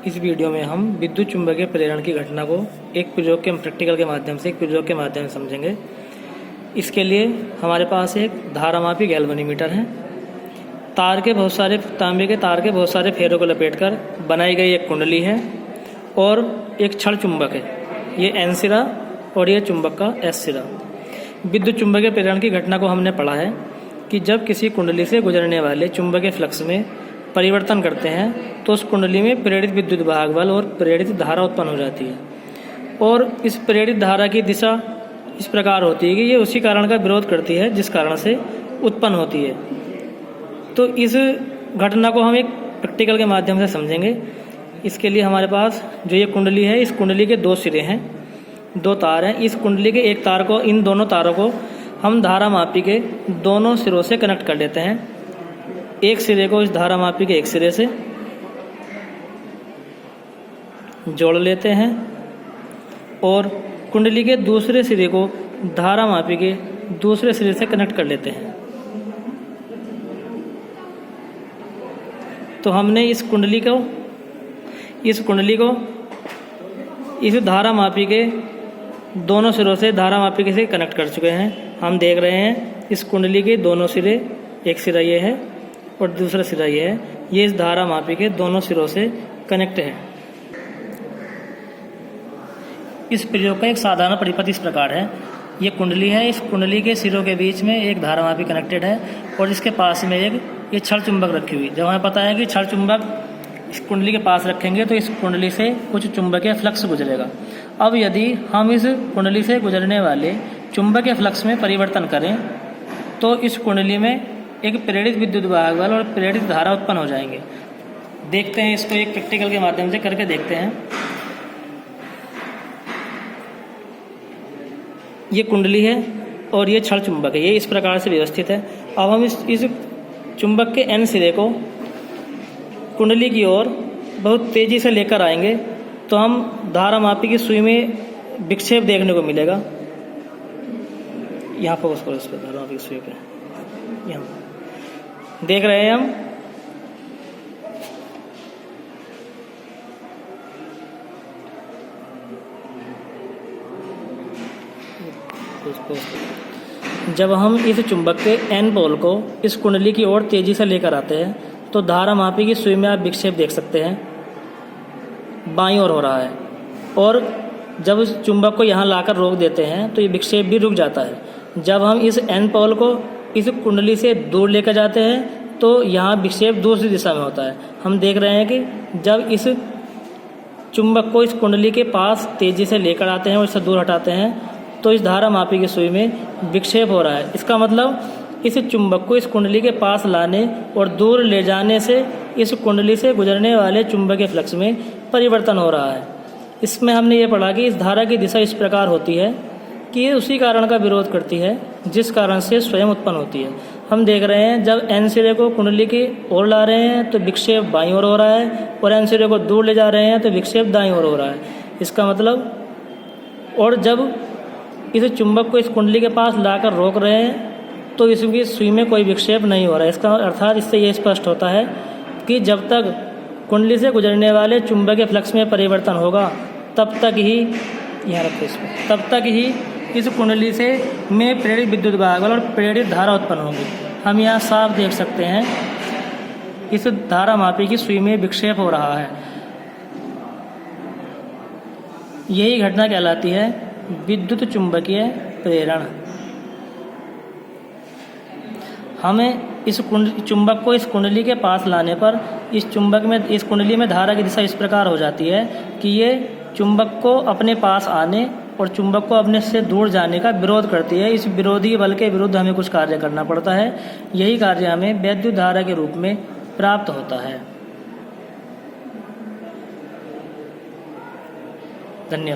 इस वीडियो में हम विद्युत चुम्बकीय प्रेरण की घटना को एक प्रयोग के प्रैक्टिकल के माध्यम से समझेंगे। इसके लिए हमारे पास एक धारामापी गैल्वेनोमीटर है। तांबे के तार के बहुत सारे फेरों को लपेटकर बनाई गई एक कुंडली है और एक क्षण चुंबक है। ये N सिरा और ये चुंबक का S सिरा। विद्युत चुम्बकीय प्रेरण की घटना को हमने पढ़ा है कि जब किसी कुंडली से गुजरने वाले चुंबकीय फ्लक्स में परिवर्तन करते हैं तो उस कुंडली में प्रेरित विद्युत वाहक बल और प्रेरित धारा उत्पन्न हो जाती है। और इस प्रेरित धारा की दिशा इस प्रकार होती है कि ये उसी कारण का विरोध करती है जिस कारण से उत्पन्न होती है। तो इस घटना को हम एक प्रैक्टिकल के माध्यम से समझेंगे। इसके लिए हमारे पास जो ये कुंडली है, इस कुंडली के दो सिरे हैं, दो तार हैं। इस कुंडली के एक तार को, इन दोनों तारों को हम धारामापी के दोनों सिरों से कनेक्ट कर लेते हैं। एक सिरे को इस धारामापी के एक सिरे से जोड़ लेते हैं और कुंडली के दूसरे सिरे को धारामापी के दूसरे सिरे से कनेक्ट कर लेते हैं। तो हमने इस कुंडली को इस धारामापी के दोनों सिरों से धारामापी के से कनेक्ट कर चुके हैं। हम देख रहे हैं इस कुंडली के दोनों सिरे, एक सिरा ये है और दूसरा सिरा ये है, ये इस धारामापी के दोनों सिरों से कनेक्ट है। इस प्रयोग का एक साधारण परिपथ इस प्रकार है। ये कुंडली है, इस कुंडली के सिरों के बीच में एक धारामापी कनेक्टेड है और इसके पास में एक ये क्षण चुंबक रखी हुई। जब हमें पता है कि क्षण चुंबक इस कुंडली के पास रखेंगे तो इस कुंडली से कुछ चुंबकीय फ्लक्स गुजरेगा। अब यदि हम इस कुंडली से गुजरने वाले चुंबकीय फ्लक्स में परिवर्तन करें तो इस कुंडली में एक प्रेरित विद्युत वाहक बल और प्रेरित धारा उत्पन्न हो जाएंगे। देखते हैं इसको एक प्रैक्टिकल के माध्यम से करके देखते हैं। ये कुंडली है और ये क्षण चुंबक है, ये इस प्रकार से व्यवस्थित है। अब हम इस चुंबक के N सिरे को कुंडली की ओर बहुत तेजी से लेकर आएंगे तो हम धारामापी की सुई में विक्षेप देखने को मिलेगा। यहाँ फोकस करो इस पर, धारामापी की सुई पे, यहाँ देख रहे हैं हम। जब हम इस चुंबक के N पोल को इस कुंडली की ओर तेजी से लेकर आते हैं तो धारामापी की सुई में आप विक्षेप देख सकते हैं, बाईं ओर हो रहा है। और जब इस चुंबक को यहाँ लाकर रोक देते हैं तो ये विक्षेप भी रुक जाता है। जब हम इस N पोल को इस कुंडली से दूर लेकर जाते हैं तो यहाँ विक्षेप दूसरी दिशा में होता है। हम देख रहे हैं कि जब इस चुंबक को इस कुंडली के पास तेजी से लेकर आते हैं और इससे दूर हटाते हैं तो इस धारामापी की सुई में विक्षेप हो रहा है। इसका मतलब इस चुंबक को इस कुंडली के पास लाने और दूर ले जाने से इस कुंडली से गुजरने वाले चुंबकीय फ्लक्स में परिवर्तन हो रहा है। इसमें हमने ये पढ़ा कि इस धारा की दिशा इस प्रकार होती है कि ये उसी कारण का विरोध करती है जिस कारण से स्वयं उत्पन्न होती है। हम देख रहे हैं जब N सिरे को कुंडली की ओर ला रहे हैं तो विक्षेप बाईं ओर हो रहा है और N सिरे को दूर ले जा रहे हैं तो विक्षेप दाईं ओर हो रहा है। इसका मतलब, और जब इस चुंबक को इस कुंडली के पास लाकर रोक रहे हैं तो इसकी सुई में कोई विक्षेप नहीं हो रहा है। इसका अर्थात इससे ये स्पष्ट होता है कि जब तक कुंडली से गुजरने वाले चुंबकीय फ्लक्स में परिवर्तन होगा तब तक ही, यहाँ रखो इसको, तब तक ही इस कुंडली से में प्रेरित विद्युत वाहक बल और प्रेरित धारा उत्पन्न होगी। हम यहाँ साफ देख सकते हैं इस धारामापी की सुई में विक्षेप हो रहा है। यही घटना कहलाती है विद्युत चुंबकीय प्रेरण। हमें इस चुंबक को इस कुंडली के पास लाने पर इस कुंडली में धारा की दिशा इस प्रकार हो जाती है कि ये चुंबक को अपने पास आने और चुंबक को अपने से दूर जाने का विरोध करती है। इस विरोधी बल के विरुद्ध हमें कुछ कार्य करना पड़ता है। यही कार्य हमें वैद्युत धारा के रूप में प्राप्त होता है। धन्यवाद।